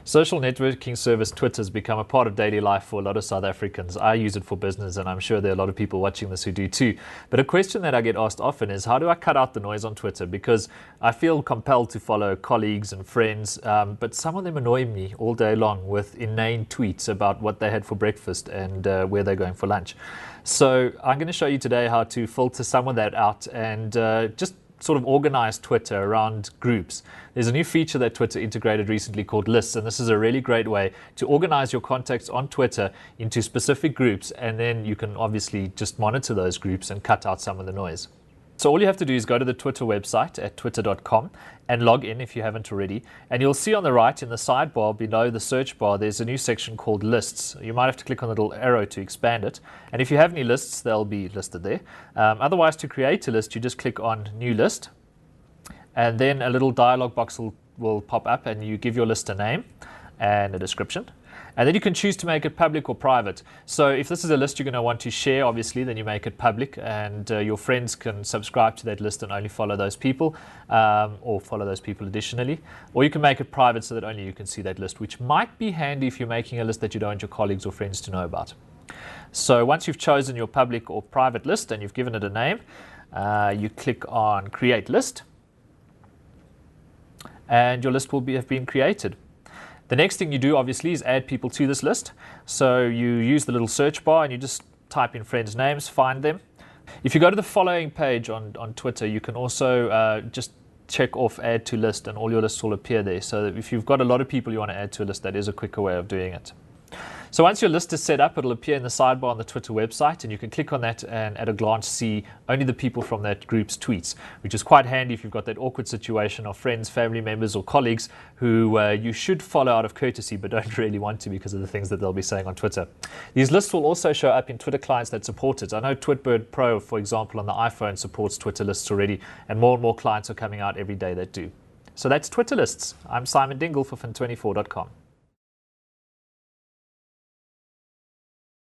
Social networking service Twitter has become a part of daily life for a lot of South Africans. I use it for business, and I'm sure there are a lot of people watching this who do too. But a question that I get asked often is, how do I cut out the noise on Twitter? Because I feel compelled to follow colleagues and friends, but some of them annoy me all day long with inane tweets about what they had for breakfast and where they're going for lunch. So I'm going to show you today how to filter some of that out and just sort of organize Twitter around groups. There's a new feature that Twitter integrated recently called Lists, and this is a really great way to organize your contacts on Twitter into specific groups, and then you can obviously just monitor those groups and cut out some of the noise. So all you have to do is go to the Twitter website at twitter.com and log in if you haven't already. And you'll see on the right in the sidebar below the search bar, there's a new section called Lists. You might have to click on the little arrow to expand it. And if you have any lists, they'll be listed there. Otherwise, to create a list, you just click on New List. And then a little dialog box will pop up, and you give your list a name and a description. And then you can choose to make it public or private. So if this is a list you're going to want to share, obviously, then you make it public, and your friends can subscribe to that list and only follow those people, or follow those people additionally. Or you can make it private so that only you can see that list, which might be handy if you're making a list that you don't want your colleagues or friends to know about. So once you've chosen your public or private list and you've given it a name, you click on Create List, and your list will have been created. The next thing you do, obviously, is add people to this list. So you use the little search bar and you just type in friends' names, find them. If you go to the following page on Twitter, you can also just check off Add to List, and all your lists will appear there. So if you've got a lot of people you want to add to a list, that is a quicker way of doing it. So once your list is set up, it'll appear in the sidebar on the Twitter website, and you can click on that and at a glance see only the people from that group's tweets, which is quite handy if you've got that awkward situation of friends, family members or colleagues who you should follow out of courtesy but don't really want to because of the things that they'll be saying on Twitter. These lists will also show up in Twitter clients that support it. I know Twitbird Pro, for example, on the iPhone supports Twitter lists already, and more clients are coming out every day that do. So that's Twitter Lists. I'm Simon Dingle for Fin24.com.